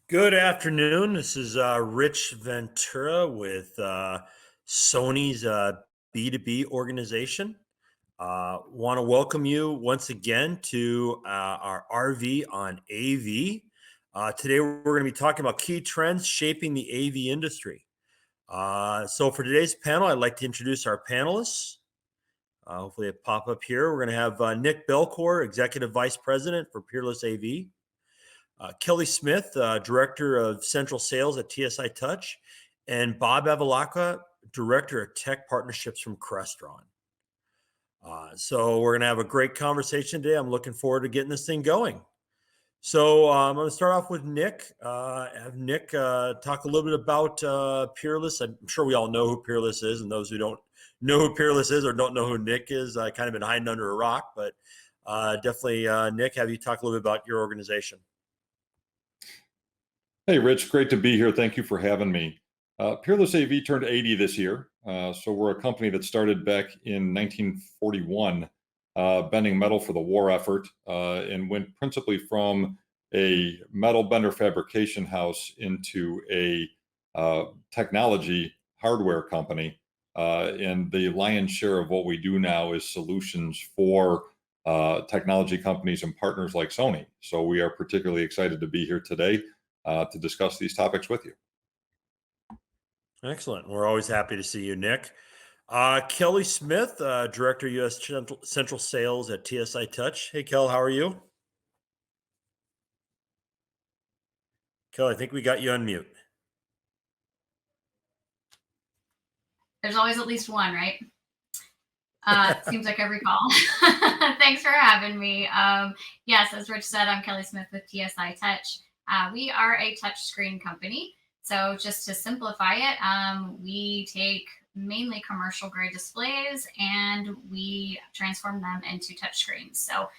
Good afternoon. This is Rich Ventura with Sony's B2B organization. Want to welcome you once again to our RV on AV. Today, we're going to be talking about key trends shaping the AV industry. So, for today's panel, I'd like to introduce our panelists. Hopefully, it pop up here. We're going to have Nick Belcourt, Executive Vice President for Peerless AV. Kelly Smith, Director of Central Sales at TSI Touch, and Bob Avalaka, Director of Tech Partnerships from Crestron. So we're going to have a great conversation today. I'm looking forward to getting this thing going. So I'm going to start off with Nick. Have Nick talk a little bit about Peerless. I'm sure we all know who Peerless is, and those who don't know who Peerless is or don't know who Nick is, kind of been hiding under a rock. But definitely, Nick, have you talk a little bit about your organization? Hey, Rich, great to be here. Thank you for having me. Peerless AV turned 80 this year. So we're a company that started back in 1941, bending metal for the war effort, and went principally from a metal bender fabrication house into a technology hardware company. And the lion's share of what we do now is solutions for technology companies and partners like Sony. So we are particularly excited to be here today to discuss these topics with you. Excellent. We're always happy to see you, Nick. Kelly Smith, Director U.S. Central Sales at TSI Touch. Hey, Kel, how are you? Kel, I think we got you on mute. There's always at least one, right? Seems like every call. Thanks for having me. Yes, as Rich said, I'm Kelly Smith with TSI Touch. We are a touchscreen company. So just to simplify it, we take mainly commercial grade displays and we transform them into touchscreens. So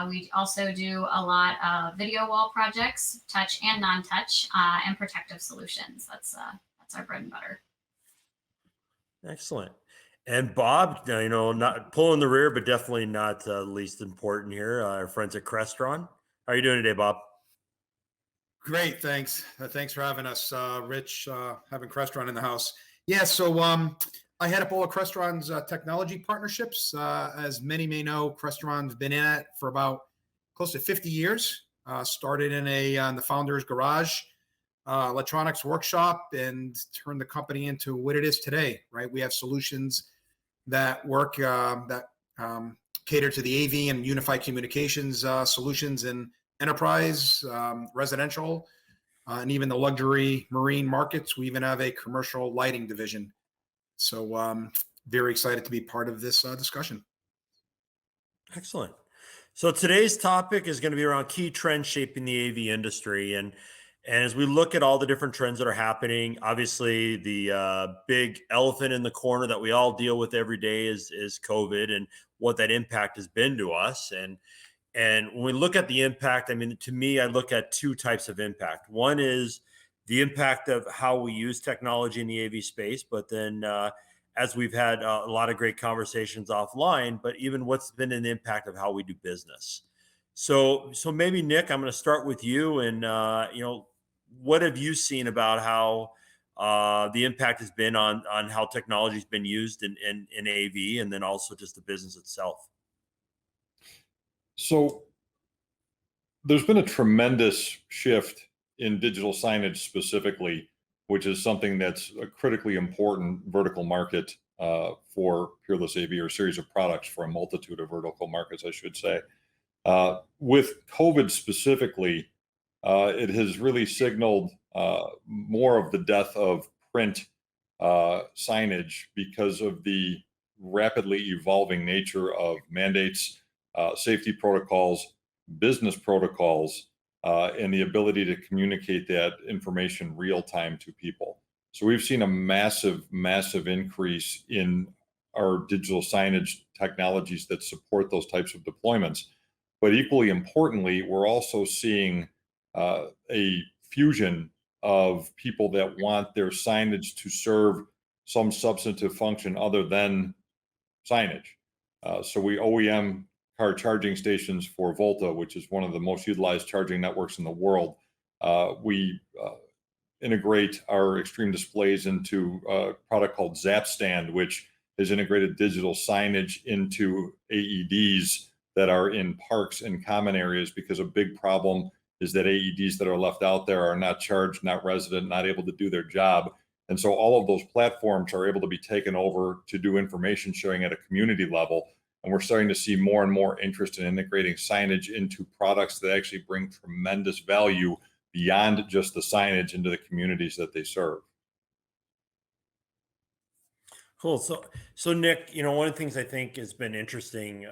we also do a lot of video wall projects, touch and non-touch, and protective solutions. That's our bread and butter. Excellent. And Bob, not pulling the rear, but definitely not least important here. Our friends at Crestron. How are you doing today, Bob? Great, thanks. Thanks for having us, Rich, having Crestron in the house. Yeah, so I head up all of Crestron's technology partnerships. As many may know, Crestron's been in it for about close to 50 years. Started in the founder's garage, electronics workshop, and turned the company into what it is today, right? We have solutions that work, that cater to the AV and unified communications solutions and enterprise, residential, and even the luxury marine markets. We even have a commercial lighting division. So very excited to be part of this discussion. Excellent. So today's topic is going to be around key trends shaping the AV industry. And as we look at all the different trends that are happening, obviously the big elephant in the corner that we all deal with every day is COVID and what that impact has been to us. And when we look at the impact, I mean, to me, I look at two types of impact. One is the impact of how we use technology in the AV space, but then as we've had a lot of great conversations offline, but even what's been an impact of how we do business. So maybe Nick, I'm going to start with you, and what have you seen about how the impact has been on how technology has been used in AV, and then also just the business itself? So there's been a tremendous shift in digital signage specifically, which is something that's a critically important vertical market for Peerless AV, or series of products for a multitude of vertical markets, I should say. With COVID specifically, it has really signaled more of the death of print signage because of the rapidly evolving nature of mandates, safety protocols, business protocols, and the ability to communicate that information real time to people. So we've seen a massive, massive increase in our digital signage technologies that support those types of deployments. But equally importantly, we're also seeing a fusion of people that want their signage to serve some substantive function other than signage. So we OEM car charging stations for Volta, which is one of the most utilized charging networks in the world. We integrate our extreme displays into a product called Zapstand, which has integrated digital signage into AEDs that are in parks and common areas, because a big problem is that AEDs that are left out there are not charged, not resident, not able to do their job. And so all of those platforms are able to be taken over to do information sharing at a community level. And we're starting to see more and more interest in integrating signage into products that actually bring tremendous value beyond just the signage into the communities that they serve. Cool. So Nick, one of the things I think has been interesting,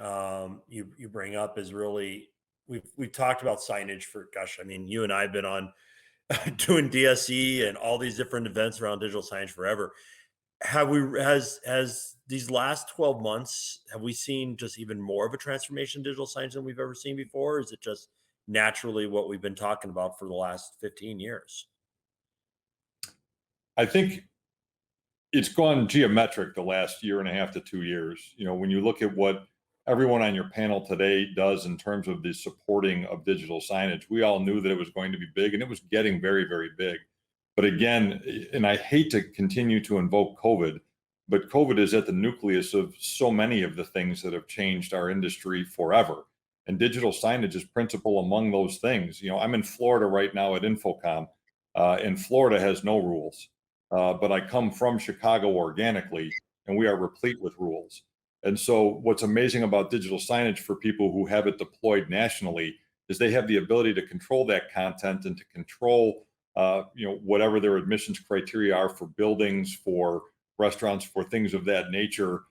you bring up is really we've talked about signage for, gosh, I mean, you and I have been on doing DSE and all these different events around digital signage forever. Has these last 12 months, have we seen just even more of a transformation in digital signage than we've ever seen before? Or is it just naturally what we've been talking about for the last 15 years? I think it's gone geometric the last year and a half to 2 years. When you look at what everyone on your panel today does in terms of the supporting of digital signage, we all knew that it was going to be big, and it was getting very, very big. But again, and I hate to continue to invoke COVID, but COVID is at the nucleus of so many of the things that have changed our industry forever. And digital signage is principal among those things. I'm in Florida right now at Infocom, and Florida has no rules. But I come from Chicago organically, and we are replete with rules. And so what's amazing about digital signage for people who have it deployed nationally is they have the ability to control that content and to control whatever their admissions criteria are for buildings, for restaurants, for things of that nature,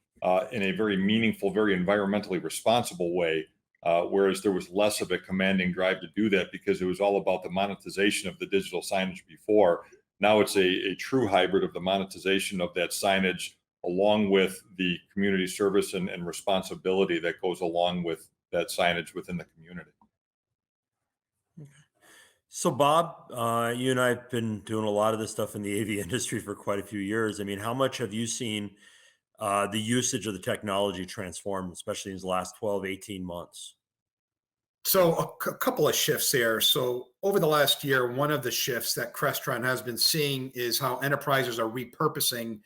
in a very meaningful, very environmentally responsible way. Whereas there was less of a commanding drive to do that because it was all about the monetization of the digital signage before. Now it's a true hybrid of the monetization of that signage, along with the community service and responsibility that goes along with that signage within the community. So Bob, you and I have been doing a lot of this stuff in the AV industry for quite a few years. I mean, how much have you seen the usage of the technology transform, especially in the last 12, 18 months? So a couple of shifts there. So over the last year, one of the shifts that Crestron has been seeing is how enterprises are repurposing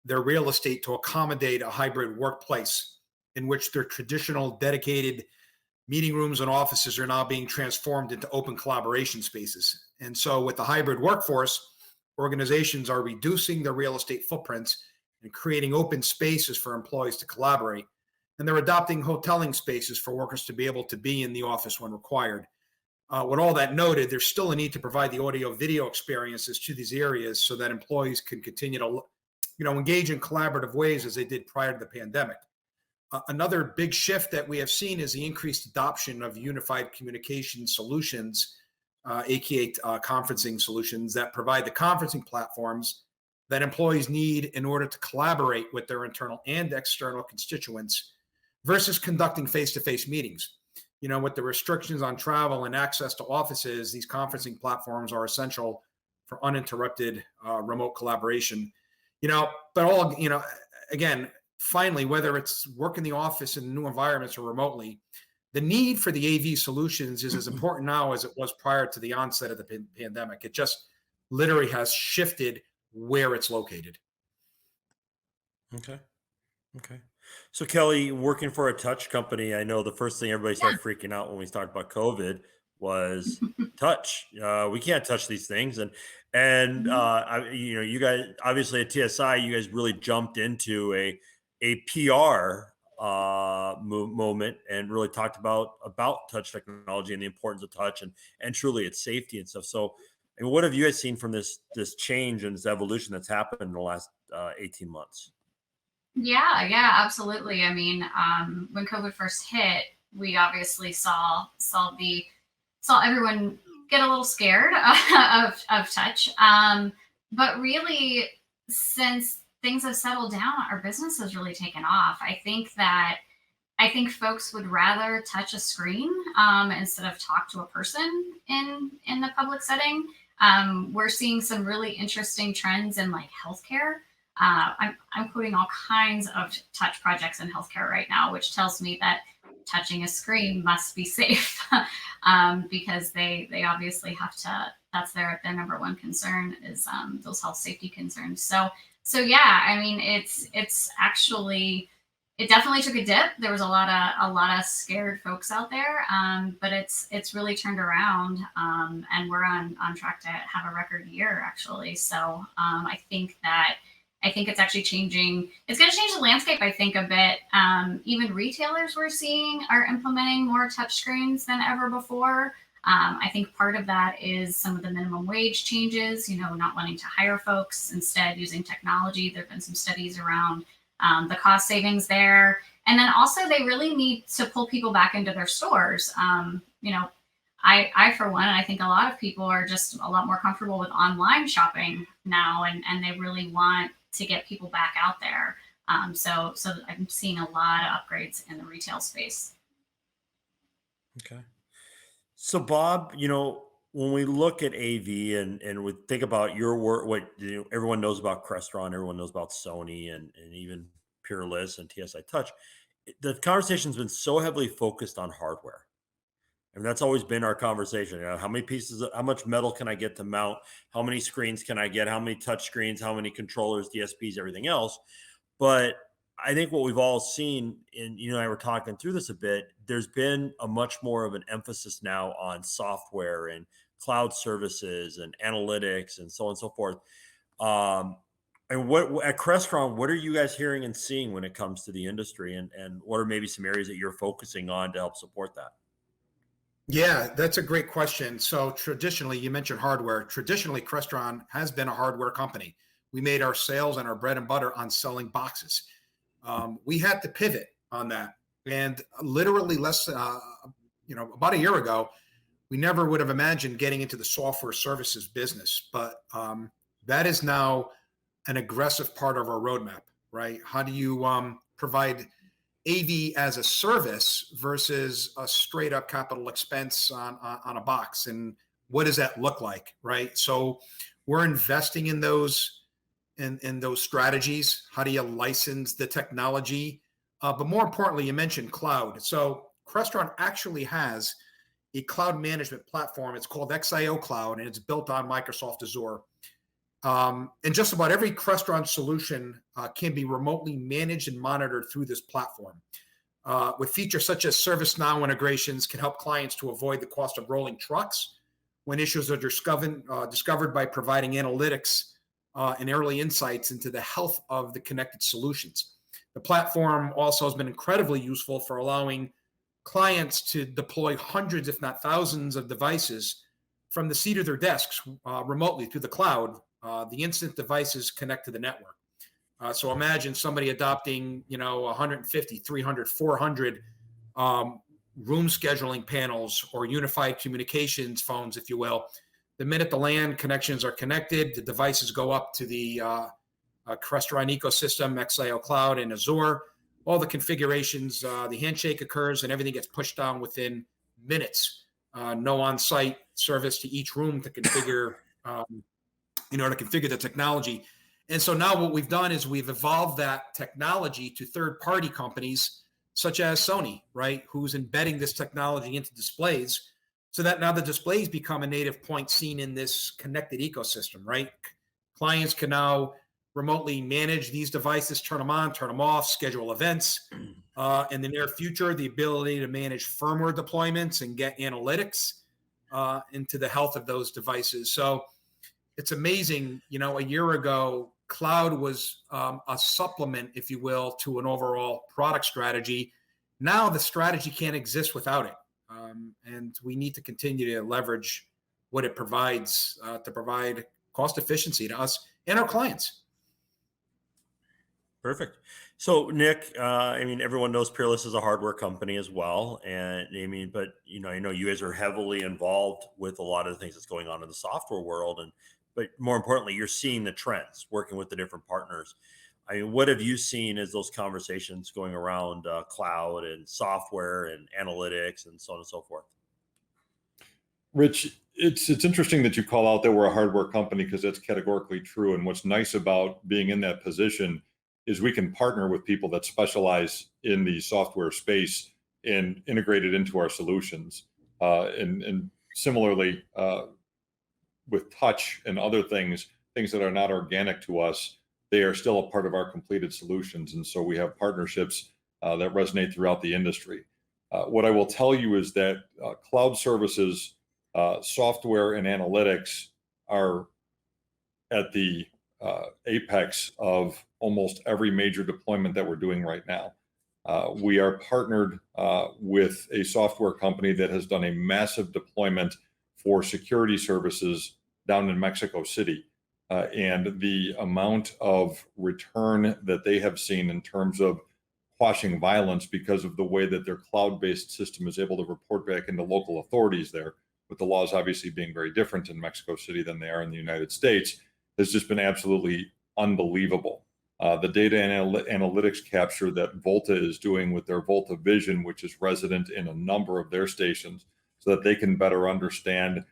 their real estate to accommodate a hybrid workplace in which their traditional dedicated meeting rooms and offices are now being transformed into open collaboration spaces. And so with the hybrid workforce, organizations are reducing their real estate footprints and creating open spaces for employees to collaborate. And they're adopting hoteling spaces for workers to be able to be in the office when required. With all that noted, there's still a need to provide the audio video experiences to these areas so that employees can continue to engage in collaborative ways as they did prior to the pandemic. Another big shift that we have seen is the increased adoption of unified communication solutions, aka conferencing solutions that provide the conferencing platforms that employees need in order to collaborate with their internal and external constituents versus conducting face-to-face meetings. With the restrictions on travel and access to offices, these conferencing platforms are essential for uninterrupted remote collaboration. But again, finally, whether it's work in the office in new environments or remotely, the need for the AV solutions is as important now as it was prior to the onset of the pandemic. It just literally has shifted where it's located. Okay. So Kelly, working for a touch company, I know the first thing everybody started freaking out when we talked about COVID was touch. We can't touch these things, and you guys obviously at TSI, you guys really jumped into a PR moment and really talked about touch technology and the importance of touch and truly its safety and stuff. So, what have you guys seen from this change and this evolution that's happened in the last 18 months? Yeah, absolutely. I mean, when COVID first hit, we obviously saw everyone get a little scared of touch. But really, since things have settled down, our business has really taken off. I think folks would rather touch a screen instead of talk to a person in the public setting. We're seeing some really interesting trends in like healthcare. I'm quoting all kinds of touch projects in healthcare right now, which tells me that touching a screen must be safe, because they obviously have to. That's their number one concern is those health safety concerns. So yeah, I mean, it's actually, it definitely took a dip. There was a lot of scared folks out there, but it's really turned around, and we're on track to have a record year actually. So I think it's actually changing. It's going to change the landscape, I think, a bit. Even retailers we're seeing are implementing more touchscreens than ever before. I think part of that is some of the minimum wage changes, not wanting to hire folks, instead using technology. There have been some studies around the cost savings there. And then also they really need to pull people back into their stores. I, for one, and I think a lot of people are just a lot more comfortable with online shopping now, and they really want to get people back out there. So I'm seeing a lot of upgrades in the retail space. Okay. So Bob, when we look at AV and we think about your work, what everyone knows about Crestron, everyone knows about Sony, and even Peerless and TSI Touch, the conversation's been so heavily focused on hardware. And that's always been our conversation. How many pieces, how much metal can I get to mount? How many screens can I get? How many touch screens? How many controllers, DSPs, everything else? But I think what we've all seen, and you and I were talking through this a bit, there's been a much more of an emphasis now on software and cloud services and analytics and so on and so forth. And what at Crestron, what are you guys hearing and seeing when it comes to the industry, and what are maybe some areas that you're focusing on to help support that? Yeah, that's a great question. So traditionally, you mentioned hardware. Traditionally, Crestron has been a hardware company. We made our sales and our bread and butter on selling boxes. We had to pivot on that, and literally about a year ago, we never would have imagined getting into the software services business. But that is now an aggressive part of our roadmap, right? How do you provide AV as a service versus a straight up capital expense on a box, and what does that look like, right? So we're investing in those strategies. How do you license the technology? But more importantly, you mentioned cloud. So Crestron actually has a cloud management platform. It's called XIO Cloud, and it's built on Microsoft Azure. And just about every Crestron solution can be remotely managed and monitored through this platform. With features such as ServiceNow integrations can help clients to avoid the cost of rolling trucks when issues are discovered by providing analytics and early insights into the health of the connected solutions. The platform also has been incredibly useful for allowing clients to deploy hundreds, if not thousands, of devices from the seat of their desks remotely through the cloud. The instant devices connect to the network. So imagine somebody adopting, 150, 300, 400 room scheduling panels or unified communications phones, if you will. The minute the LAN connections are connected, the devices go up to the Crestron ecosystem, XIO Cloud, and Azure. All the configurations, the handshake occurs, and everything gets pushed down within minutes. No on-site service to each room to configure, to configure the technology. And so now what we've done is we've evolved that technology to third-party companies such as Sony, right, who's embedding this technology into displays, so that now the displays become a native point seen in this connected ecosystem, right? Clients can now remotely manage these devices, turn them on, turn them off, schedule events. In the near future, the ability to manage firmware deployments and get analytics into the health of those devices. So it's amazing, a year ago, cloud was a supplement, if you will, to an overall product strategy. Now the strategy can't exist without it. And we need to continue to leverage what it provides to provide cost efficiency to us and our clients. Perfect. So Nick, everyone knows Peerless is a hardware company as well. And but I know you guys are heavily involved with a lot of the things that's going on in the software world. But more importantly, you're seeing the trends, working with the different partners. What have you seen as those conversations going around cloud and software and analytics and so on and so forth? Rich, it's interesting that you call out that we're a hardware company, because that's categorically true. And what's nice about being in that position is we can partner with people that specialize in the software space and integrated into our solutions. And similarly, with touch and other things that are not organic to us, they are still a part of our completed solutions. And so we have partnerships that resonate throughout the industry. What I will tell you is that cloud services, software, and analytics are at the apex of almost every major deployment that we're doing right now. We are partnered with a software company that has done a massive deployment for security services down in Mexico City. And the amount of return that they have seen in terms of quashing violence because of the way that their cloud-based system is able to report back into local authorities there, with the laws obviously being very different in Mexico City than they are in the United States, has just been absolutely unbelievable. The data and analytics capture that Volta is doing with their Volta Vision, which is resident in a number of their stations, so that they can better understand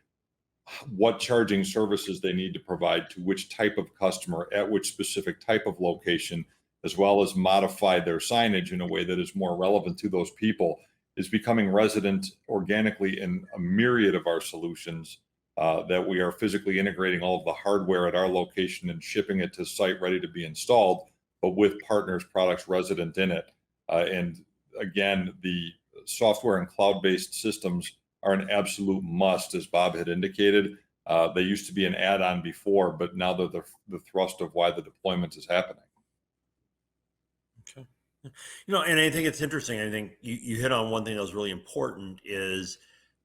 what charging services they need to provide to which type of customer at which specific type of location, as well as modify their signage in a way that is more relevant to those people, is becoming resident organically in a myriad of our solutions that we are physically integrating all of the hardware at our location and shipping it to site ready to be installed, but with partners' products resident in it. And again, the software and cloud-based systems are an absolute must, as Bob had indicated. They used to be an add-on before, but now they're the thrust of why the deployment is happening. Okay. And I think it's interesting. I think you hit on one thing that was really important is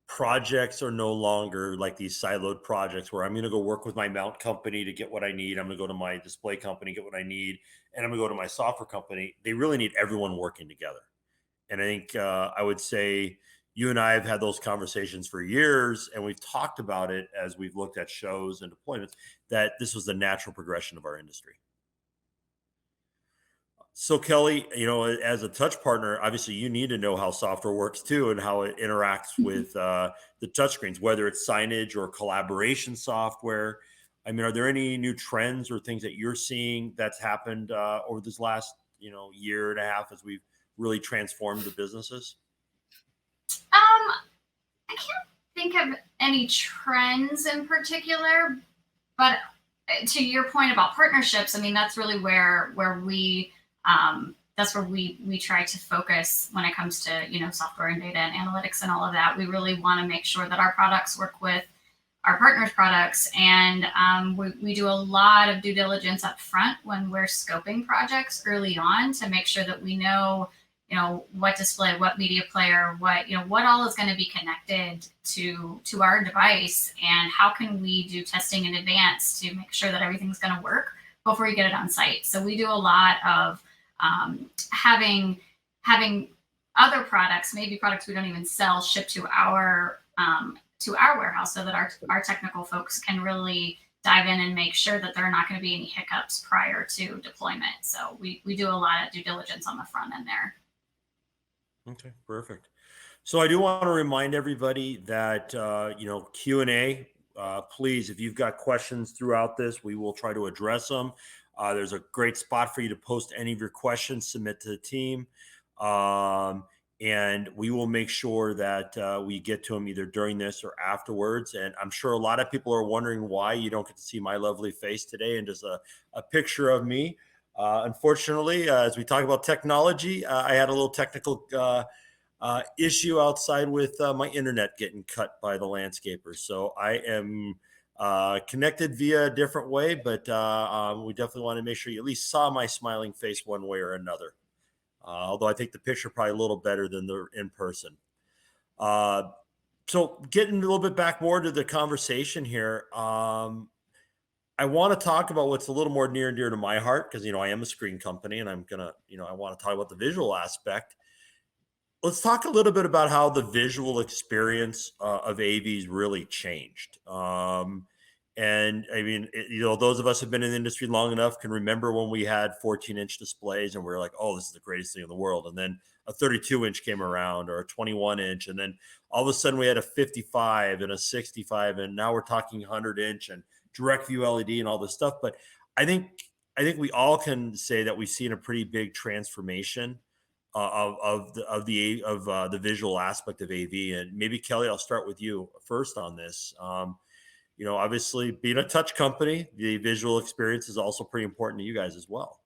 projects are no longer like these siloed projects where I'm going to go work with my mount company to get what I need. I'm going to go to my display company, get what I need, and I'm going to go to my software company. They really need everyone working together. And I think I would say you and I have had those conversations for years, and we've talked about it as we've looked at shows and deployments, that this was the natural progression of our industry. So Kelly, as a touch partner, obviously you need to know how software works too and how it interacts with the touchscreens, whether it's signage or collaboration software. I mean, are there any new trends or things that you're seeing that's happened over this last, year and a half as we've really transformed the businesses? I can't think of any trends in particular, but to your point about partnerships, I mean, that's really where we that's where we try to focus when it comes to software and data and analytics and all of that. We really want to make sure that our products work with our partners' products, and we do a lot of due diligence up front when we're scoping projects early on to make sure that we know what display, what media player, what all is going to be connected to our device, and how can we do testing in advance to make sure that everything's going to work before you get it on site. So we do a lot of having other products, maybe products we don't even sell, shipped to our warehouse, so that our technical folks can really dive in and make sure that there are not going to be any hiccups prior to deployment. So we do a lot of due diligence on the front end there. Okay, perfect. So I do want to remind everybody that, Q&A, please, if you've got questions throughout this, we will try to address them. There's a great spot for you to post any of your questions, submit to the team. And we will make sure that we get to them either during this or afterwards. And I'm sure a lot of people are wondering why you don't get to see my lovely face today and just a picture of me. Unfortunately, as we talk about technology, I had a little technical issue outside with my internet getting cut by the landscapers. So I am connected via a different way, but we definitely want to make sure you at least saw my smiling face one way or another. Although I think the picture probably a little better than the in person. So getting a little bit back more to the conversation here. I want to talk about what's a little more near and dear to my heart, because, I am a screen company and I'm going to, I want to talk about the visual aspect. Let's talk a little bit about how the visual experience of AVs really changed. And I mean, those of us who've been in the industry long enough can remember when we had 14-inch displays and we were like, oh, this is the greatest thing in the world. And then a 32-inch came around, or a 21-inch. And then all of a sudden we had a 55 and a 65. And now we're talking 100-inch and direct view LED and all this stuff. But I think we all can say that we've seen a pretty big transformation of the visual aspect of AV. And maybe Kelly, I'll start with you first on this. Obviously, being a touch company, the visual experience is also pretty important to you guys as well.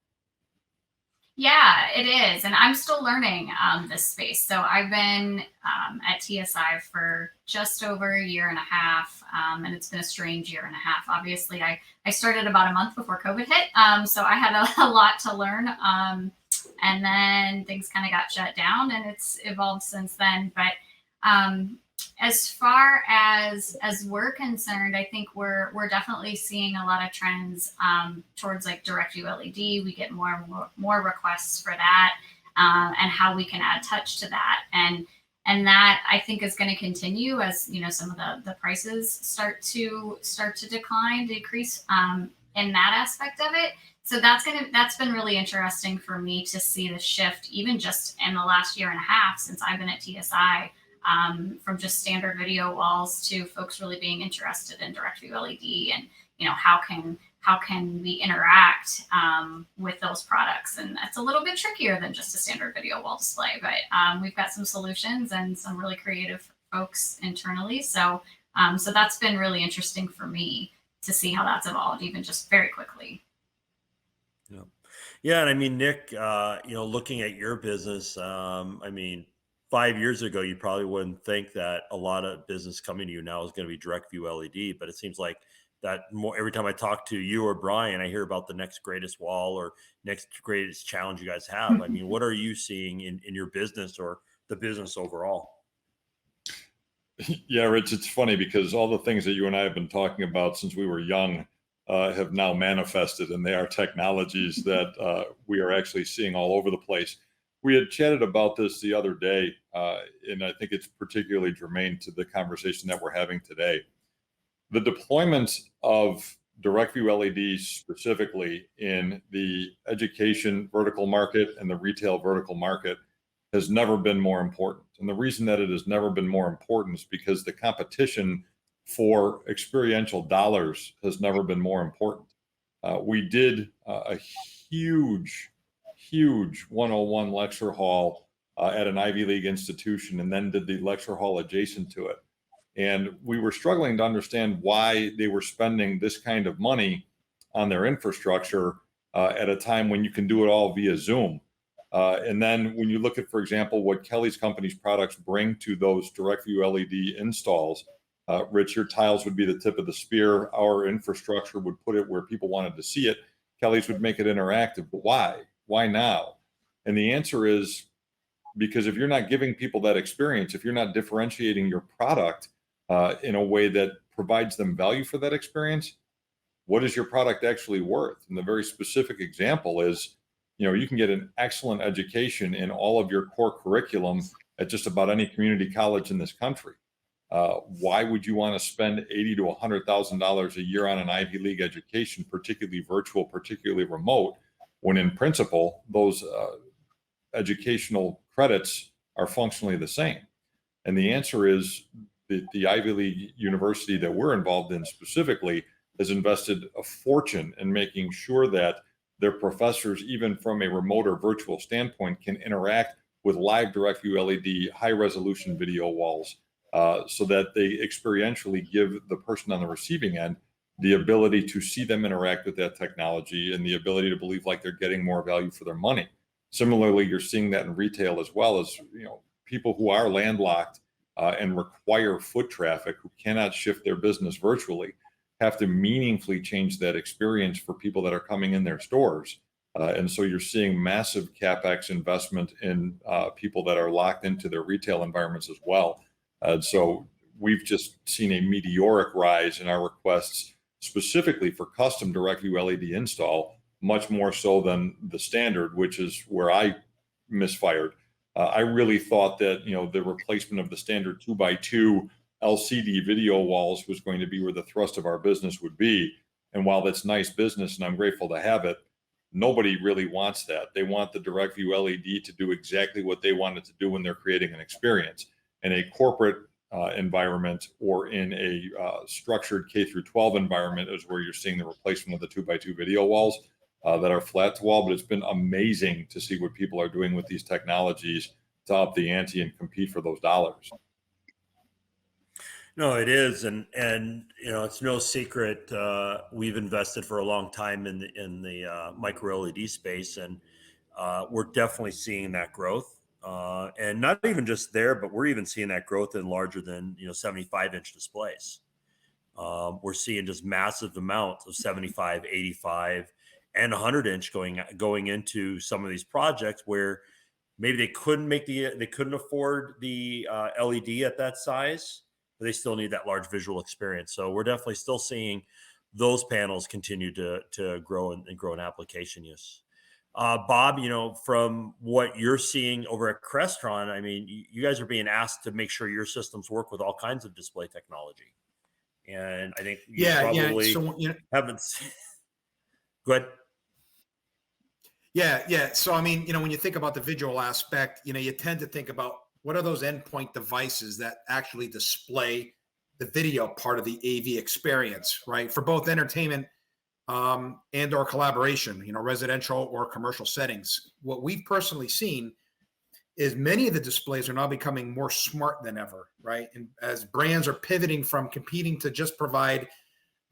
Yeah, it is. And I'm still learning this space. So I've been at TSI for just over a year and a half. And it's been a strange year and a half. Obviously, I started about a month before COVID hit. So I had a lot to learn. And then things kind of got shut down, and it's evolved since then. But as far as we're concerned, I think we're definitely seeing a lot of trends towards like direct view LED. We get more requests for that, and how we can add touch to that, and that I think is going to continue as some of the prices start to decrease in that aspect of it. So that's been really interesting for me to see the shift, even just in the last year and a half since I've been at TSI. From just standard video walls to folks really being interested in direct view LED, and how can we interact with those products. And that's a little bit trickier than just a standard video wall display, but we've got some solutions and some really creative folks internally. So that's been really interesting for me to see how that's evolved, even just very quickly. Yeah, and I mean, Nick, looking at your business, 5 years ago, you probably wouldn't think that a lot of business coming to you now is going to be direct view LED, but it seems like that more every time I talk to you or Brian, I hear about the next greatest wall or next greatest challenge you guys have. I mean, what are you seeing in your business or the business overall? Yeah, Rich, it's funny because all the things that you and I have been talking about since we were young have now manifested, and they are technologies that we are actually seeing all over the place. We had chatted about this the other day, and I think it's particularly germane to the conversation that we're having today. The deployment of direct view LEDs specifically in the education vertical market and the retail vertical market has never been more important. And the reason that it has never been more important is because the competition for experiential dollars has never been more important. We did a huge 101 lecture hall at an Ivy League institution, and then did the lecture hall adjacent to it. And we were struggling to understand why they were spending this kind of money on their infrastructure at a time when you can do it all via Zoom. And then when you look at, for example, what Kelly's company's products bring to those direct view LED installs, Rich, your tiles would be the tip of the spear. Our infrastructure would put it where people wanted to see it. Kelly's would make it interactive. But why? Why now? And the answer is because if you're not giving people that experience, if you're not differentiating your product in a way that provides them value for that experience, what is your product actually worth? And the very specific example is, you can get an excellent education in all of your core curriculum at just about any community college in this country. Why would you want to spend $80,000 to $100,000 a year on an Ivy League education, particularly virtual, particularly remote, when in principle, those educational credits are functionally the same? And the answer is the Ivy League university that we're involved in specifically has invested a fortune in making sure that their professors, even from a remote or virtual standpoint, can interact with live direct view LED high resolution video walls so that they experientially give the person on the receiving end the ability to see them interact with that technology and the ability to believe like they're getting more value for their money. Similarly, you're seeing that in retail as well, as people who are landlocked and require foot traffic, who cannot shift their business virtually, have to meaningfully change that experience for people that are coming in their stores. And so you're seeing massive CapEx investment in people that are locked into their retail environments as well. So we've just seen a meteoric rise in our requests specifically for custom direct view LED install, much more so than the standard, which is where I misfired. I really thought that, the replacement of the standard 2x2 LCD video walls was going to be where the thrust of our business would be. And while that's nice business and I'm grateful to have it, nobody really wants that. They want the direct view LED to do exactly what they want it to do when they're creating an experience. In a corporate environment or in a structured K through 12 environment is where you're seeing the replacement of the 2x2 video walls. that are flat to wall, but it's been amazing to see what people are doing with these technologies to up the ante and compete for those dollars. No, it is, and it's no secret. We've invested for a long time in the micro LED space, and we're definitely seeing that growth. And not even just there, but we're even seeing that growth in larger than 75-inch displays. We're seeing just massive amounts of 75, 85, and 100-inch going into some of these projects where maybe they couldn't afford the LED at that size, but they still need that large visual experience. So we're definitely still seeing those panels continue to grow and grow in application use. Bob, from what you're seeing over at Crestron, I mean, you guys are being asked to make sure your systems work with all kinds of display technology. And I think you probably So, haven't seen. Go ahead. Yeah. So, I mean, when you think about the visual aspect, you tend to think about what are those endpoint devices that actually display the video part of the AV experience, right? For both entertainment and or collaboration, residential or commercial settings. What we've personally seen is many of the displays are now becoming more smart than ever, right? And as brands are pivoting from competing to just provide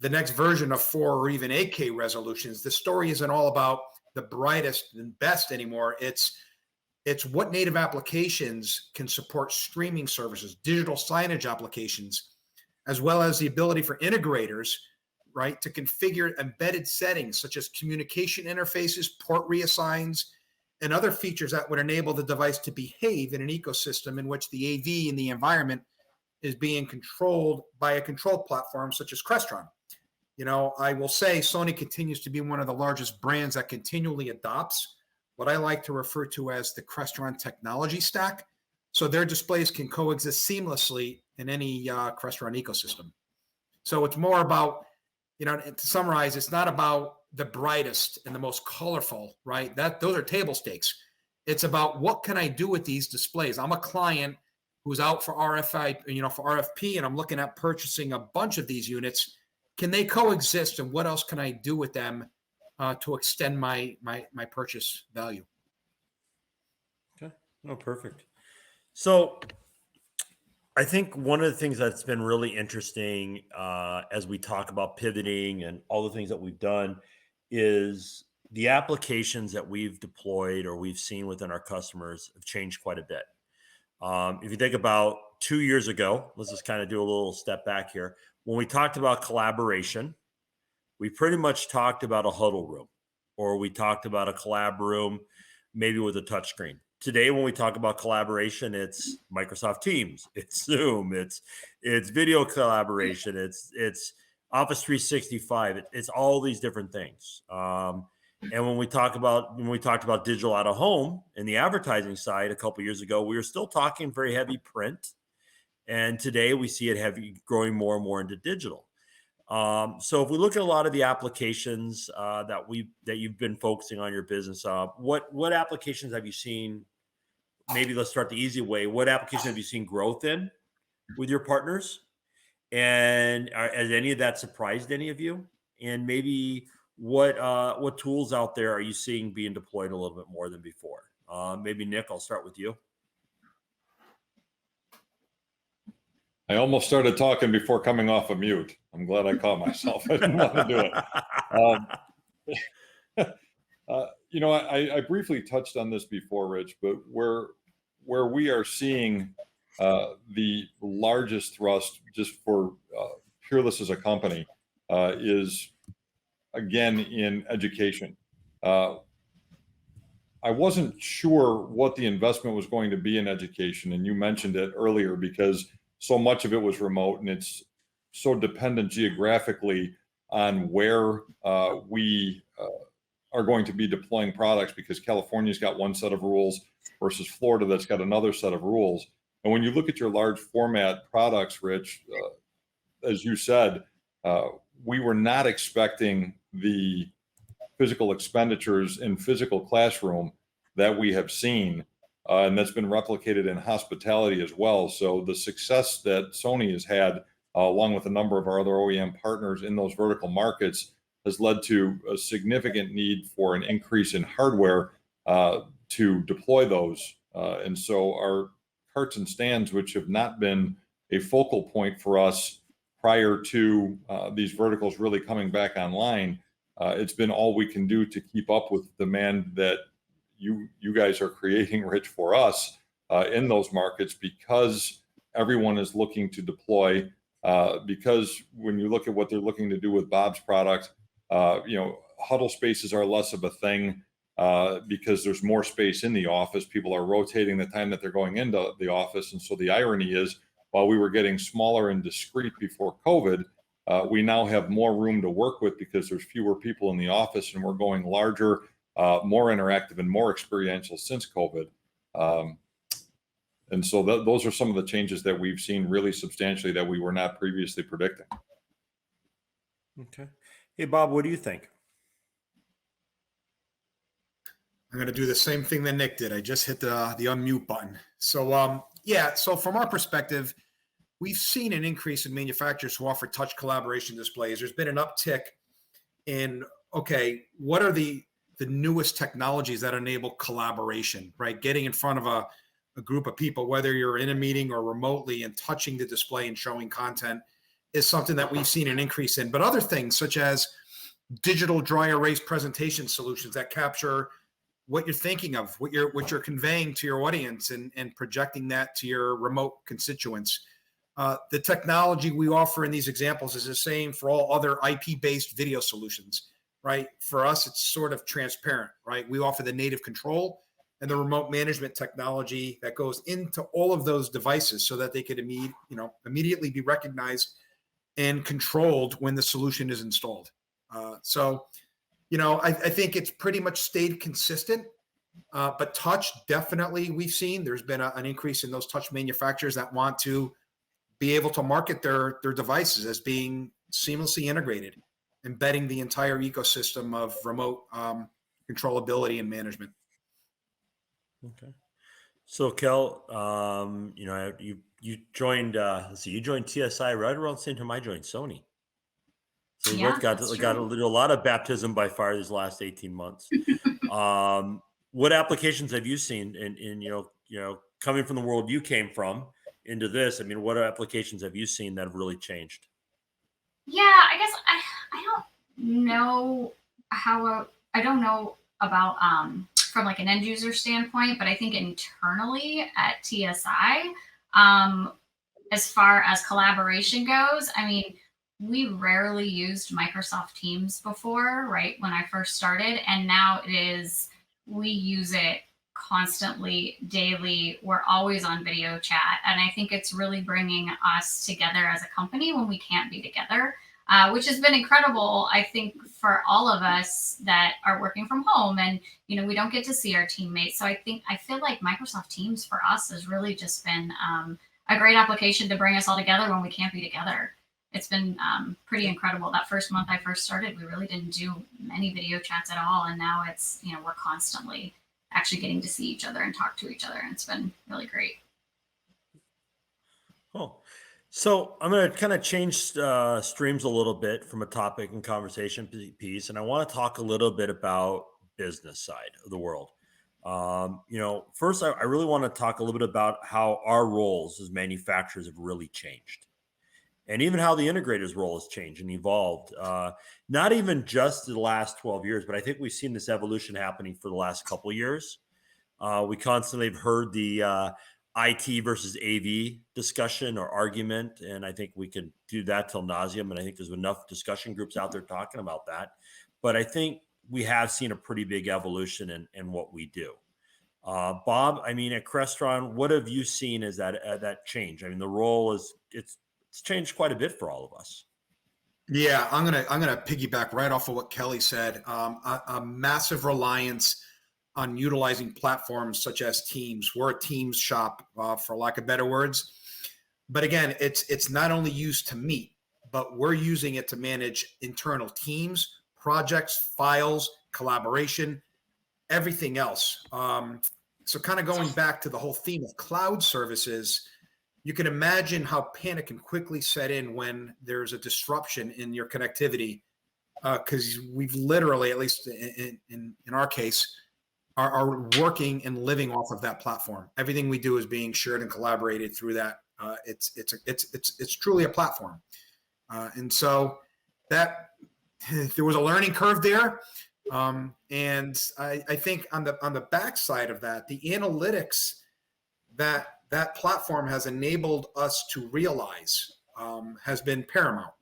the next version of 4 or even 8K resolutions, the story isn't all about the brightest and best anymore. It's what native applications can support streaming services, digital signage applications, as well as the ability for integrators, right, to configure embedded settings such as communication interfaces, port reassigns, and other features that would enable the device to behave in an ecosystem in which the AV and the environment is being controlled by a control platform such as Crestron. I will say Sony continues to be one of the largest brands that continually adopts what I like to refer to as the Crestron technology stack. So their displays can coexist seamlessly in any Crestron ecosystem. So it's more about, to summarize, it's not about the brightest and the most colorful, right? Those are table stakes. It's about what can I do with these displays? I'm a client who's out for for RFP, and I'm looking at purchasing a bunch of these units. Can they coexist, and what else can I do with them to extend my purchase value? Okay. Oh, perfect. So I think one of the things that's been really interesting as we talk about pivoting and all the things that we've done is the applications that we've deployed or we've seen within our customers have changed quite a bit. If you think about 2 years ago, let's just kind of do a little step back here. When we talked about collaboration, we pretty much talked about a huddle room, or we talked about a collab room, maybe with a touchscreen. Today, when we talk about collaboration, it's Microsoft Teams, it's Zoom, it's video collaboration, it's Office 365, it's all these different things. And when we talked about digital out of home in the advertising side a couple of years ago, we were still talking very heavy print, and today we see it growing more and more into digital. So if we look at a lot of the applications that you've been focusing on your business, what applications have you seen? Maybe let's start the easy way. What applications have you seen growth in with your partners? And has any of that surprised any of you? And maybe what tools out there are you seeing being deployed a little bit more than before? Maybe Nick, I'll start with you. I almost started talking before coming off of mute. I'm glad I caught myself. I didn't want to do it. I briefly touched on this before, Rich, but where we are seeing the largest thrust, just for Peerless as a company, is again in education. I wasn't sure what the investment was going to be in education, and you mentioned it earlier because so much of it was remote and it's so dependent geographically on where we are going to be deploying products, because California's got one set of rules versus Florida that's got another set of rules. And when you look at your large format products, Rich, as you said, we were not expecting the physical expenditures in physical classroom that we have seen. And that's been replicated in hospitality as well. So the success that Sony has had, along with a number of our other OEM partners in those vertical markets, has led to a significant need for an increase in hardware to deploy those. And so our carts and stands, which have not been a focal point for us prior to these verticals really coming back online, it's been all we can do to keep up with the demand that you guys are creating, Rich, for us in those markets, because everyone is looking to deploy. Because when you look at what they're looking to do with Bob's product, huddle spaces are less of a thing because there's more space in the office. People are rotating the time that they're going into the office. And so the irony is, while we were getting smaller and discrete before COVID, we now have more room to work with because there's fewer people in the office, and we're going larger, more interactive, and more experiential since COVID. And so those are some of the changes that we've seen really substantially that we were not previously predicting. Okay. Hey, Bob, what do you think? I'm going to do the same thing that Nick did. I just hit the unmute button. So, so from our perspective, we've seen an increase in manufacturers who offer touch collaboration displays. There's been an uptick in, okay, what are the newest technologies that enable collaboration, right? Getting in front of a group of people, whether you're in a meeting or remotely, and touching the display and showing content is something that we've seen an increase in. But other things such as digital dry erase presentation solutions that capture what you're thinking of, what you're conveying to your audience, and projecting that to your remote constituents. The technology we offer in these examples is the same for all other IP-based video solutions, right? For us, it's sort of transparent, right? We offer the native control and the remote management technology that goes into all of those devices so that they could immediately be recognized and controlled when the solution is installed. I think it's pretty much stayed consistent, but touch, definitely we've seen there's been an increase in those touch manufacturers that want to be able to market their devices as being seamlessly integrated, embedding the entire ecosystem of remote controllability and management. Okay. So, Kel, you joined. You joined TSI right around the same time I joined Sony. So we both got a lot of baptism by fire these last 18 months. What applications have you seen in coming from the world you came from into this? I mean, what applications have you seen that have really changed? Yeah, I guess I don't know I don't know about from like an end user standpoint, but I think internally at TSI, as far as collaboration goes, I mean, we rarely used Microsoft Teams before, right? When I first started, and now we use it constantly, daily. We're always on video chat. And I think it's really bringing us together as a company when we can't be together, which has been incredible, I think, for all of us that are working from home, and, we don't get to see our teammates. So I feel like Microsoft Teams for us has really just been a great application to bring us all together when we can't be together. It's been pretty incredible. That first month I first started, we really didn't do many video chats at all. And now it's, we're constantly actually getting to see each other and talk to each other. And it's been really great. Oh, so I'm going to kind of change streams a little bit from a topic and conversation piece. And I want to talk a little bit about business side of the world. First, I really want to talk a little bit about how our roles as manufacturers have really changed. And even how the integrator's role has changed and evolved. Not even just the last 12 years, but I think we've seen this evolution happening for the last couple of years. We constantly have heard the IT versus AV discussion or argument, and I think we could do that till nauseum, and I think there's enough discussion groups out there talking about that. But I think we have seen a pretty big evolution in what we do. Bob, I mean, at Crestron, what have you seen as that change? I mean, the role it's changed quite a bit for all of us. Yeah, I'm gonna piggyback right off of what Kelly said. A massive reliance on utilizing platforms such as Teams. We're a Teams shop, for lack of better words. But again, it's not only used to meet, but we're using it to manage internal teams, projects, files, collaboration, everything else. So kind of going back to the whole theme of cloud services, you can imagine how panic can quickly set in when there's a disruption in your connectivity. because we've literally, at least in our case, are working and living off of that platform. Everything we do is being shared and collaborated through that. It's truly a platform, and so that there was a learning curve there, and I think on the backside of that, the analytics that platform has enabled us to realize has been paramount,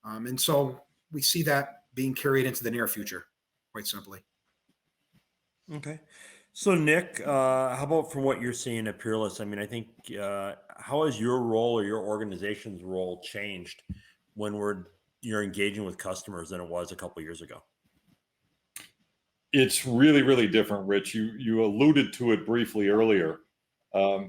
and so we see that being carried into the near future, quite simply. Okay. So Nick, how about from what you're seeing at Peerless? I mean, I think how has your role or your organization's role changed when you're engaging with customers than it was a couple of years ago? It's really, really different, Rich. You alluded to it briefly earlier.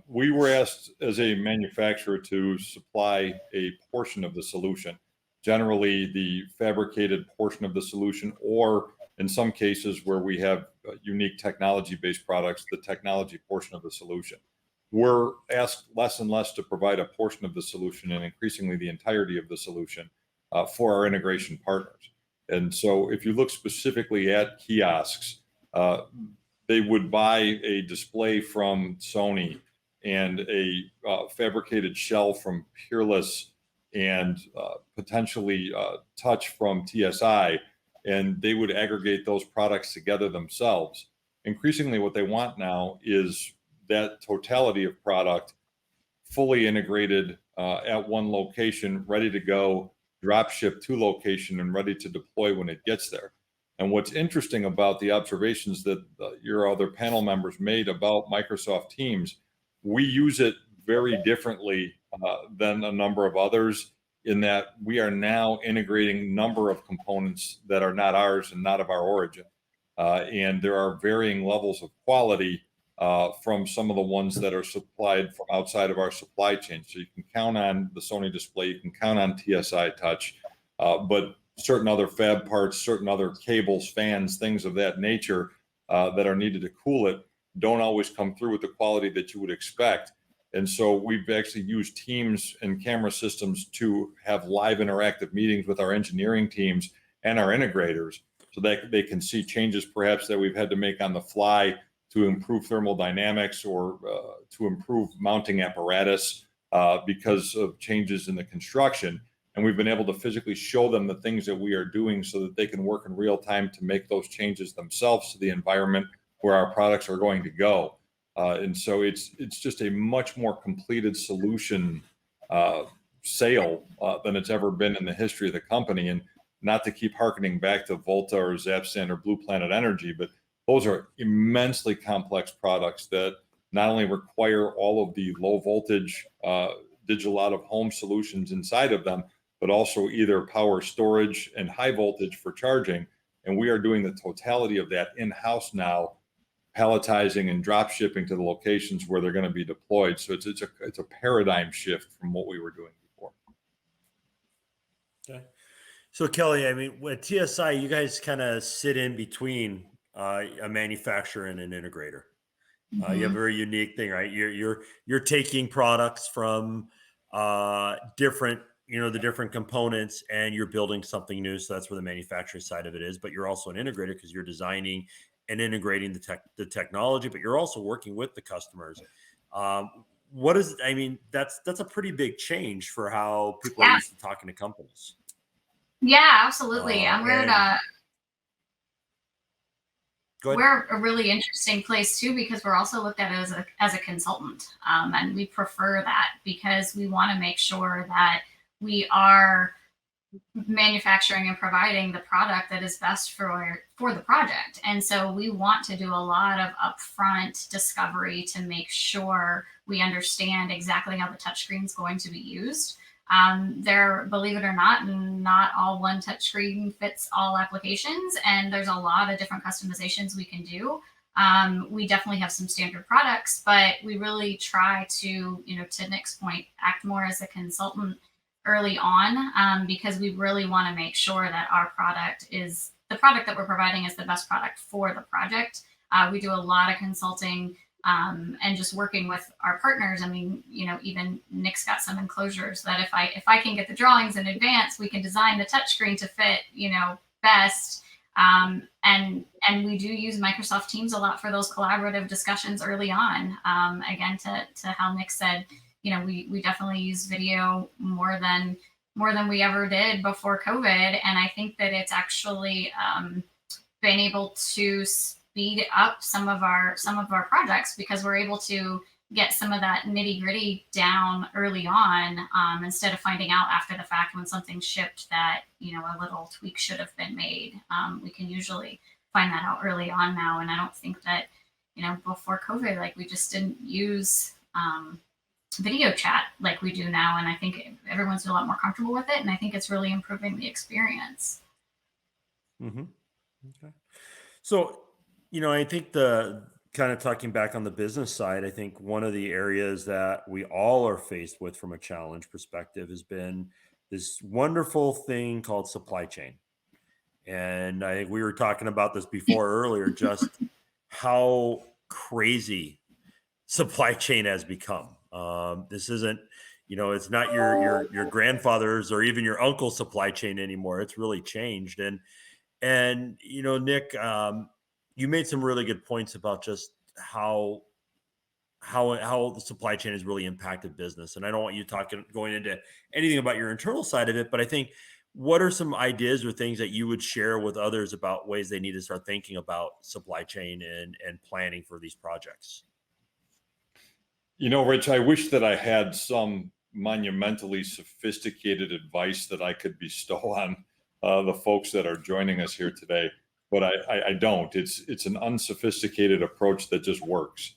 We were asked as a manufacturer to supply a portion of the solution, generally the fabricated portion of the solution, or in some cases where we have unique technology-based products, the technology portion of the solution. We're asked less and less to provide a portion of the solution and increasingly the entirety of the solution for our integration partners. And so if you look specifically at kiosks, they would buy a display from Sony and a fabricated shell from Peerless and potentially touch from TSI, and they would aggregate those products together themselves. Increasingly, what they want now is that totality of product fully integrated at one location, ready to go, drop ship to location, and ready to deploy when it gets there. And what's interesting about the observations that your other panel members made about Microsoft Teams, we use it very differently than a number of others, in that we are now integrating a number of components that are not ours and not of our origin. And there are varying levels of quality from some of the ones that are supplied from outside of our supply chain. So you can count on the Sony display, you can count on TSI touch, but certain other fab parts, certain other cables, fans, things of that nature that are needed to cool it don't always come through with the quality that you would expect. And so we've actually used Teams and camera systems to have live interactive meetings with our engineering teams and our integrators so that they can see changes perhaps that we've had to make on the fly to improve thermal dynamics or to improve mounting apparatus because of changes in the construction. And we've been able to physically show them the things that we are doing so that they can work in real time to make those changes themselves to the environment where our products are going to go. And so it's just a much more completed solution sale than it's ever been in the history of the company. And not to keep hearkening back to Volta or Zapstand or Blue Planet Energy, but those are immensely complex products that not only require all of the low voltage digital out of home solutions inside of them, but also either power storage and high voltage for charging. And we are doing the totality of that in-house now, palletizing and drop shipping to the locations where they're going to be deployed. So it's a paradigm shift from what we were doing before. Okay. So Kelly, I mean, with TSI, you guys kind of sit in between a manufacturer and an integrator. Mm-hmm. You have a very unique thing, right? You're taking products from different, the different components, and you're building something new. So that's where the manufacturing side of it is. But you're also an integrator because you're designing and integrating the technology, but you're also working with the customers. That's a pretty big change for how people are used to talking to companies. Yeah, absolutely. We're a really interesting place too, because we're also looked at as a consultant. And we prefer that because we want to make sure that we are manufacturing and providing the product that is best for the project. And so we want to do a lot of upfront discovery to make sure we understand exactly how the touchscreen is going to be used. Believe it or not all one touchscreen fits all applications, and there's a lot of different customizations we can do. We definitely have some standard products, but we really try to, to Nick's point, act more as a consultant early on, because we really want to make sure that our product is the product that we're providing is the best product for the project. We do a lot of consulting and just working with our partners. I mean, even Nick's got some enclosures that if I can get the drawings in advance, we can design the touchscreen to fit, best. And we do use Microsoft Teams a lot for those collaborative discussions early on. Again, to how Nick said, we definitely use video more than we ever did before COVID. And I think that it's actually been able to speed up some of our projects, because we're able to get some of that nitty gritty down early on, instead of finding out after the fact when something's shipped that, a little tweak should have been made. We can usually find that out early on now. And I don't think that, before COVID, like, we just didn't use video chat like we do now. And I think everyone's a lot more comfortable with it. And I think it's really improving the experience. Mm-hmm. Okay. So, I think the kind of talking back on the business side, I think one of the areas that we all are faced with from a challenge perspective has been this wonderful thing called supply chain. And I think we were talking about this before earlier, just how crazy supply chain has become. This isn't, it's not your grandfather's or even your uncle's supply chain anymore. It's really changed. And Nick, you made some really good points about just how the supply chain has really impacted business. And I don't want you going into anything about your internal side of it, but I think, what are some ideas or things that you would share with others about ways they need to start thinking about supply chain and planning for these projects? Rich, I wish that I had some monumentally sophisticated advice that I could bestow on the folks that are joining us here today, but I don't. It's an unsophisticated approach that just works.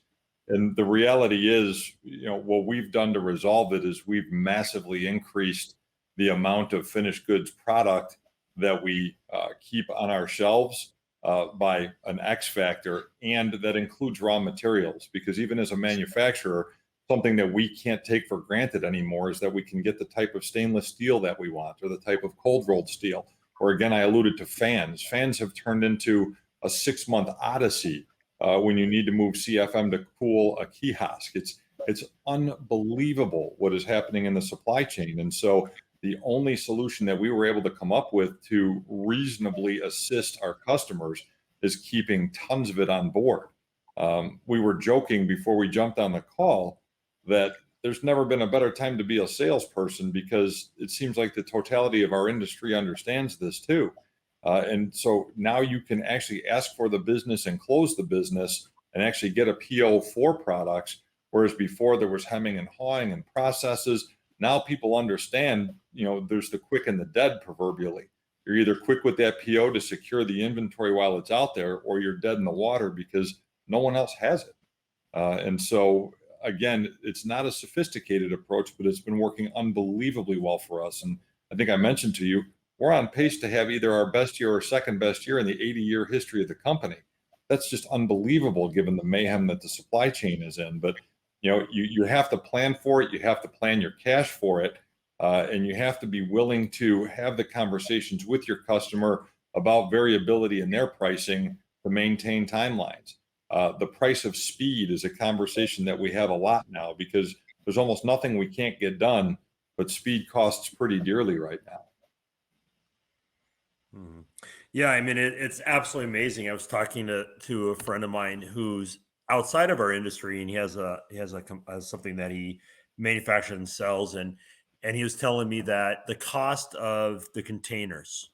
And the reality is, what we've done to resolve it is we've massively increased the amount of finished goods product that we keep on our shelves by an X factor, and that includes raw materials. Because even as a manufacturer, something that we can't take for granted anymore is that we can get the type of stainless steel that we want, or the type of cold rolled steel. Or again, I alluded to fans. Fans have turned into a 6-month odyssey when you need to move CFM to cool a kiosk. It's unbelievable what is happening in the supply chain. And so the only solution that we were able to come up with to reasonably assist our customers is keeping tons of it on board. We were joking before we jumped on the call that there's never been a better time to be a salesperson, because it seems like the totality of our industry understands this too. And so now you can actually ask for the business and close the business and actually get a PO for products, whereas before there was hemming and hawing and processes. Now people understand, there's the quick and the dead proverbially. You're either quick with that PO to secure the inventory while it's out there, or you're dead in the water because no one else has it. And so, again, it's not a sophisticated approach, but it's been working unbelievably well for us. And I think I mentioned to you, we're on pace to have either our best year or second best year in the 80-year history of the company. That's just unbelievable given the mayhem that the supply chain is in. But you have to plan for it. You have to plan your cash for it. And you have to be willing to have the conversations with your customer about variability in their pricing to maintain timelines. The price of speed is a conversation that we have a lot now, because there's almost nothing we can't get done, but speed costs pretty dearly right now. Yeah, I mean, it's absolutely amazing. I was talking to a friend of mine who's outside of our industry, and he has something that he manufactures and sells, and he was telling me that the cost of the containers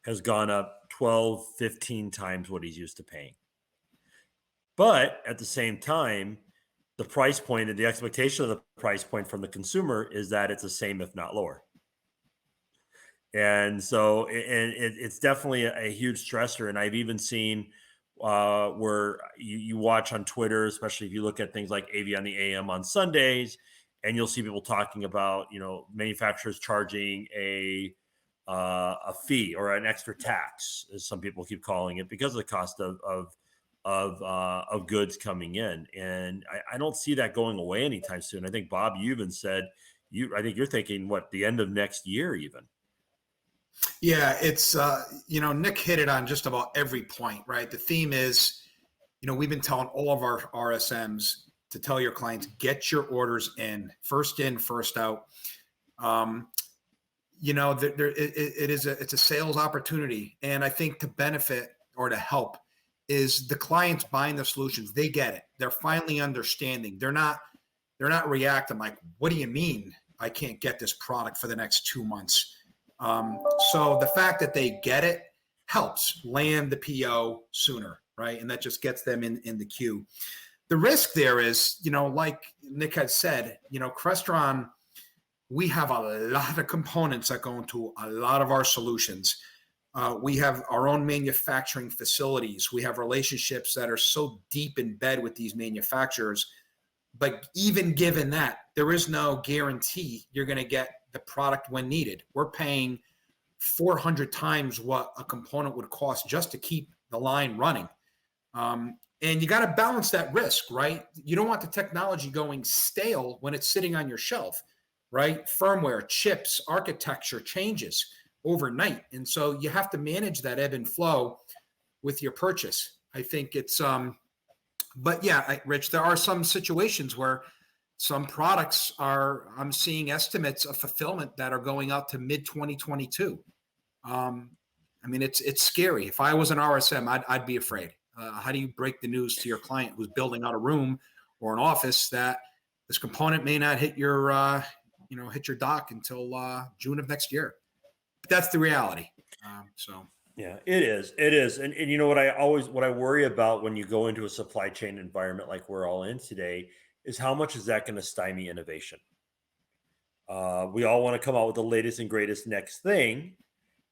has gone up 12, 15 times what he's used to paying. But at the same time, the price point and the expectation of the price point from the consumer is that it's the same, if not lower. And so it's definitely a huge stressor. And I've even seen where you watch on Twitter, especially if you look at things like AV on the AM on Sundays, and you'll see people talking about, manufacturers charging a fee or an extra tax, as some people keep calling it, because of the cost of goods coming in. And I don't see that going away anytime soon. I think, Bob, you even said I think you're thinking the end of next year even. Yeah, it's, Nick hit it on just about every point, right? The theme is, we've been telling all of our RSMs to tell your clients, get your orders in, first out. it's a sales opportunity. And I think to benefit or to help is the clients buying the solutions. They get it. They're finally understanding. They're not reacting like, what do you mean I can't get this product for the next 2 months? So the fact that they get it helps land the PO sooner, right? And that just gets them in the queue. The risk there is, like Nick had said, Crestron, we have a lot of components that go into a lot of our solutions. We have our own manufacturing facilities. We have relationships that are so deep in bed with these manufacturers. But even given that, there is no guarantee you're going to get the product when needed. We're paying 400 times what a component would cost just to keep the line running. And you got to balance that risk, right? You don't want the technology going stale when it's sitting on your shelf, right? Firmware, chips, architecture changes overnight. And so you have to manage that ebb and flow with your purchase. I think it's, but yeah, Rich, there are some situations where some products I'm seeing estimates of fulfillment that are going out to mid 2022. I mean, it's scary. If I was an RSM, I'd be afraid. How do you break the news to your client who's building out a room or an office that this component may not hit your dock until June of next year? But that's the reality. Yeah, it is. And you know what I worry about when you go into a supply chain environment like we're all in today is how much is that going to stymie innovation? We all want to come out with the latest and greatest next thing.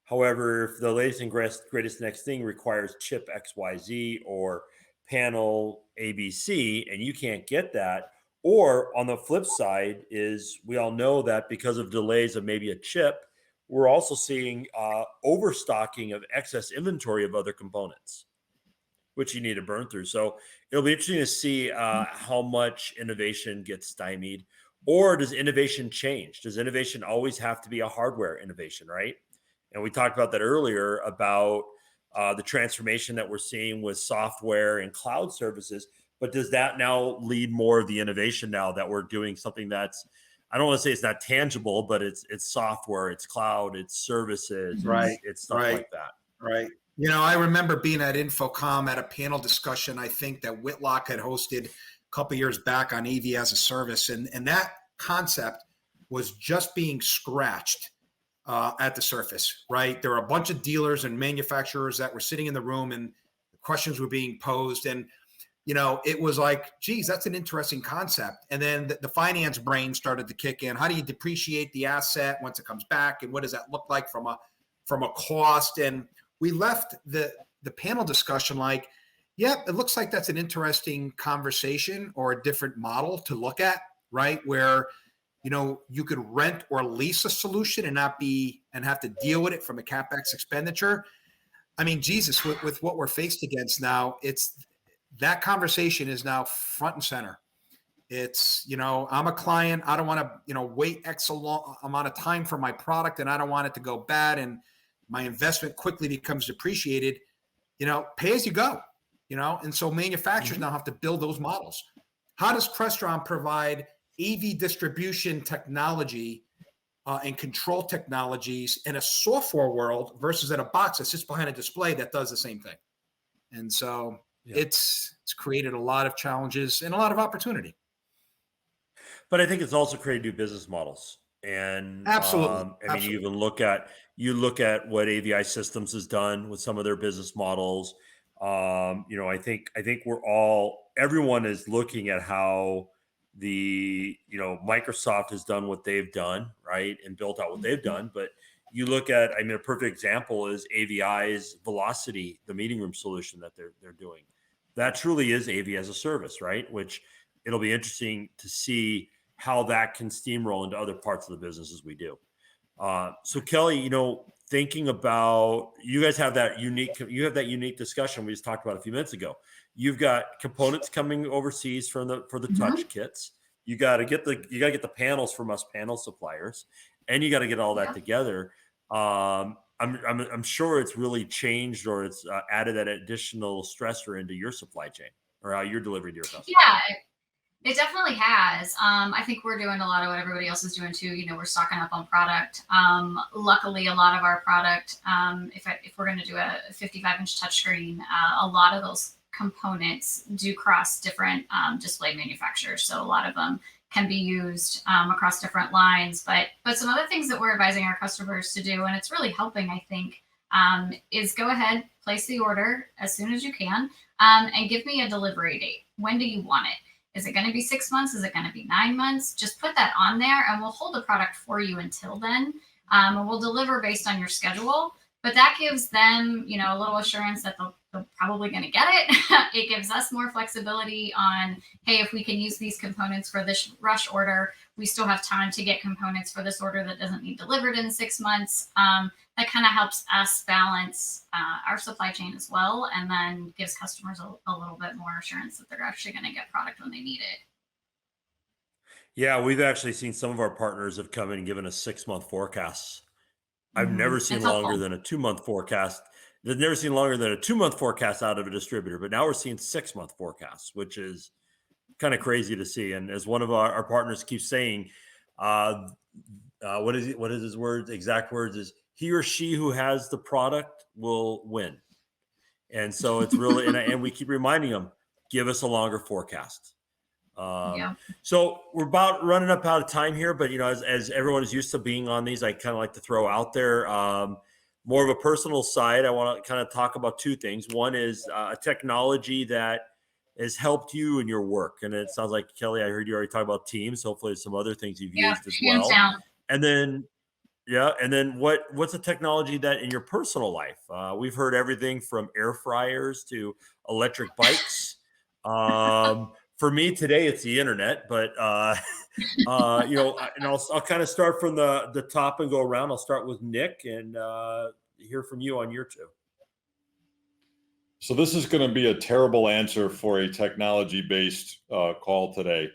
However, if the latest and greatest next thing requires chip XYZ or panel ABC, and you can't get that, or on the flip side is we all know that because of delays of maybe a chip, we're also seeing overstocking of excess inventory of other components, which you need to burn through. So it'll be interesting to see how much innovation gets stymied, or does innovation change? Does innovation always have to be a hardware innovation, right? And we talked about that earlier about the transformation that we're seeing with software and cloud services. But does that now lead more of the innovation now that we're doing something that's, I don't want to say it's not tangible, but it's software, it's cloud, it's services, Right. it's stuff Right. like that. Right. I remember being at Infocom at a panel discussion, I think that Whitlock had hosted a couple of years back on AV as a service. And that concept was just being scratched at the surface, right? There were a bunch of dealers and manufacturers that were sitting in the room and questions were being posed. And, it was like, geez, that's an interesting concept. And then the finance brain started to kick in. How do you depreciate the asset once it comes back? And what does that look like from a cost? And we left the panel discussion like, yeah, it looks like that's an interesting conversation or a different model to look at, right? Where, you could rent or lease a solution and have to deal with it from a CapEx expenditure. I mean, Jesus, with what we're faced against now, that conversation is now front and center. It's, I'm a client. I don't want to, wait X amount of time for my product, and I don't want it to go bad. And my investment quickly becomes depreciated, pay as you go, and so manufacturers now have to build those models. How does Crestron provide AV distribution technology and control technologies in a software world versus in a box that sits behind a display that does the same thing? And so it's created a lot of challenges and a lot of opportunity. But I think it's also created new business models. And absolutely. I mean, you even look at what AVI Systems has done with some of their business models. I think everyone is looking at how Microsoft has done what they've done, right, and built out what they've done. But you look at, a perfect example is AVI's Velocity, the meeting room solution that they're doing. That truly is AV as a service, right? Which it'll be interesting to see how that can steamroll into other parts of the business as we do. So Kelly, thinking about, you guys have that unique discussion we just talked about a few minutes ago. You've got components coming overseas for the touch kits. You got to get the panels from us panel suppliers, and you got to get all that together. I'm sure it's really changed, or it's added that additional stressor into your supply chain or how you're delivering to your customers. It definitely has. I think we're doing a lot of what everybody else is doing too. We're stocking up on product. Luckily, a lot of our product, if we're going to do a 55-inch touchscreen, a lot of those components do cross different display manufacturers. So a lot of them can be used across different lines. But some other things that we're advising our customers to do, and it's really helping, I think, is go ahead, place the order as soon as you can, and give me a delivery date. When do you want it? Is it going to be 6 months? Is it going to be 9 months? Just put that on there and we'll hold the product for you until then. And we'll deliver based on your schedule. But that gives them, a little assurance that they're probably going to get it. It gives us more flexibility on, hey, if we can use these components for this rush order, we still have time to get components for this order that doesn't need delivered in 6 months. That kind of helps us balance our supply chain as well, and then gives customers a little bit more assurance that they're actually going to get product when they need it. Yeah, we've actually seen some of our partners have come in and given us 6-month forecasts. I've never seen It's longer helpful. than a 2-month forecast. They've never seen longer than a 2-month forecast out of a distributor, but now we're seeing 6-month forecasts, which is kind of crazy to see. And as one of our partners keeps saying, what is his words? Exact words is he or she who has the product will win. And so it's really, and we keep reminding them, give us a longer forecast. Yeah. So we're about running up out of time here, but as everyone is used to being on these, I kind of like to throw out there more of a personal side. I want to kind of talk about two things. One is a technology that has helped you in your work, and it sounds like, Kelly, I heard you already talk about Teams. Hopefully, there's some other things you've Yeah. used as Hands well. down. And then what's a technology that in your personal life? We've heard everything from air fryers to electric bikes. For me today, it's the internet, but and I'll kind of start from the top and go around. I'll start with Nick and hear from you on your two. So this is going to be a terrible answer for a technology-based call today,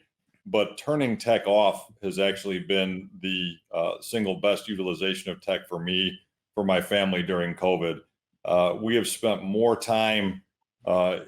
but turning tech off has actually been the single best utilization of tech for me, for my family during COVID. We have spent more time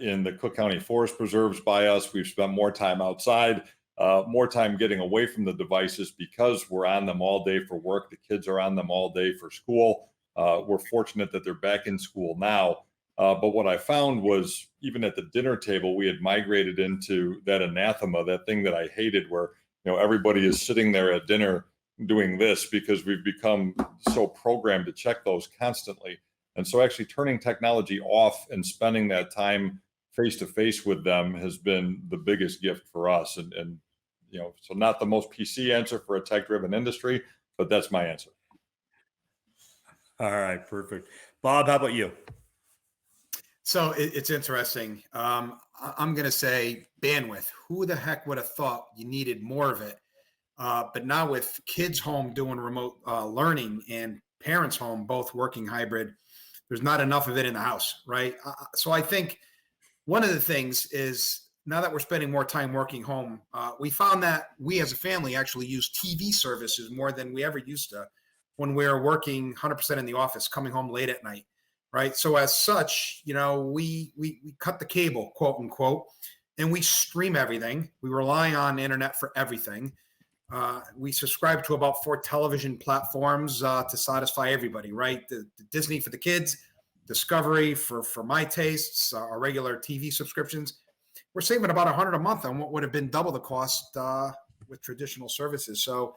in the Cook County Forest Preserves by us. We've spent more time outside, more time getting away from the devices because we're on them all day for work. The kids are on them all day for school. We're fortunate that they're back in school now. But what I found was even at the dinner table, we had migrated into that anathema, that thing that I hated where, everybody is sitting there at dinner doing this because we've become so programmed to check those constantly. And so actually turning technology off and spending that time face to face with them has been the biggest gift for us. And so not the most PC answer for a tech driven industry, but that's my answer. All right, perfect. Bob, how about you? So it's interesting. I'm going to say bandwidth. Who the heck would have thought you needed more of it? But now with kids home doing remote learning and parents home both working hybrid, there's not enough of it in the house, right? So I think one of the things is now that we're spending more time working home, we found that we as a family actually use TV services more than we ever used to when we were working 100% in the office, coming home late at night, right? So as such, we cut the cable, quote unquote, and we stream everything. We rely on the internet for everything. We subscribe to about 4 television platforms to satisfy everybody, right? The Disney for the kids, Discovery for my tastes, our regular TV subscriptions. We're saving about $100 a month on what would have been double the cost with traditional services. So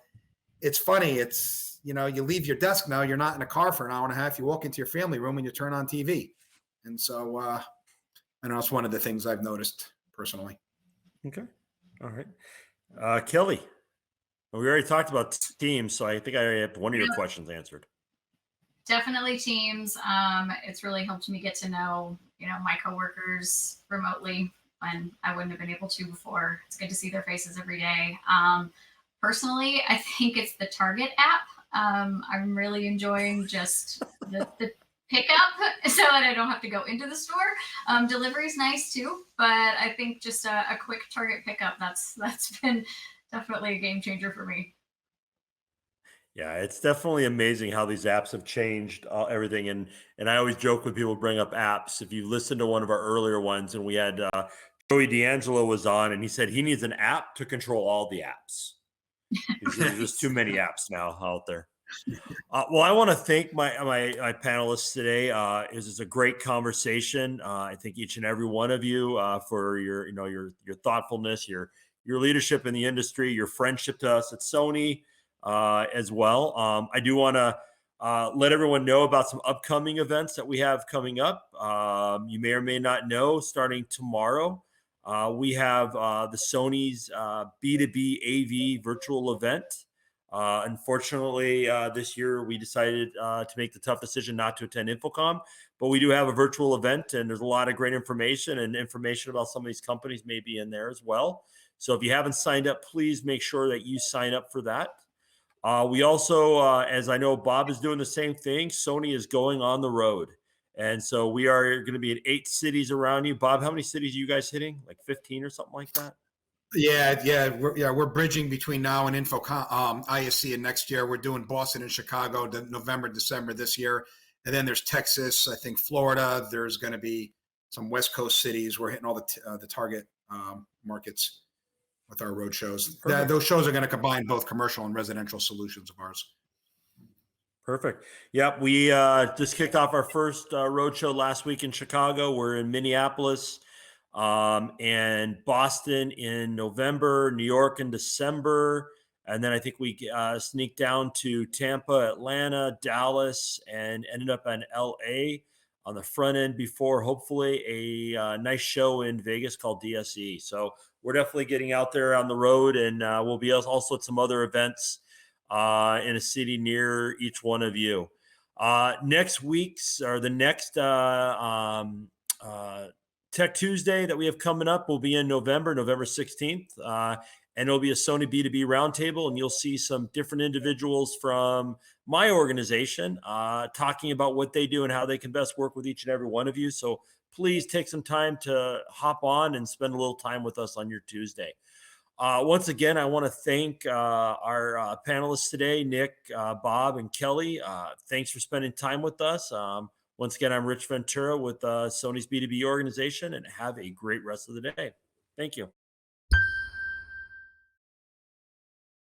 it's funny. It's, you leave your desk now, you're not in a car for an hour and a half. You walk into your family room and you turn on TV. And so I know it's one of the things I've noticed personally. Okay. All right. Kelly. We already talked about Teams, so I think I already have one of your questions answered. Definitely Teams. It's really helped me get to know, my coworkers remotely when I wouldn't have been able to before. It's good to see their faces every day. Personally, I think it's the Target app. I'm really enjoying just the pickup so that I don't have to go into the store. Delivery is nice too, but I think just a quick Target pickup, that's been definitely a game changer for me. Yeah, it's definitely amazing how these apps have changed everything. And I always joke when people bring up apps. If you listen to one of our earlier ones, and we had Joey D'Angelo was on, and he said he needs an app to control all the apps. There's just too many apps now out there. Well, I want to thank my panelists today. This is a great conversation. I thank each and every one of you for your your thoughtfulness, your leadership in the industry, your friendship to us at Sony as well. I do want to let everyone know about some upcoming events that we have coming up. You may or may not know, starting tomorrow, we have the Sony's B2B AV virtual event. Unfortunately, this year we decided to make the tough decision not to attend InfoComm, but we do have a virtual event, and there's a lot of great information, and information about some of these companies may be in there as well. So if you haven't signed up, please make sure that you sign up for that. We also, as I know Bob is doing the same thing, Sony is going on the road. And so we are going to be in 8 cities around you. Bob, how many cities are you guys hitting? Like 15 or something like that? We're bridging between now and InfoComm, ISC, and next year we're doing Boston and Chicago, November, December this year, and then there's Texas, I think Florida. There's going to be some West Coast cities. We're hitting all the target markets with our road shows. Those shows are going to combine both commercial and residential solutions of ours. Perfect. Yep, we just kicked off our first road show last week in Chicago. We're in Minneapolis. And Boston in November, New York in December, and then I think we sneaked down to Tampa, Atlanta, Dallas, and ended up in LA on the front end before hopefully a nice show in Vegas called DSE. So we're definitely getting out there on the road, and we'll be also at some other events in a city near each one of you. Next week's or the next Tech Tuesday that we have coming up will be in November 16th. And it'll be a Sony B2B roundtable, and you'll see some different individuals from my organization talking about what they do and how they can best work with each and every one of you. So please take some time to hop on and spend a little time with us on your Tuesday. Once again, I want to thank our panelists today, Nick, Bob, and Kelly. Thanks for spending time with us. Once again, I'm Rich Ventura with Sony's B2B organization, and have a great rest of the day. Thank you.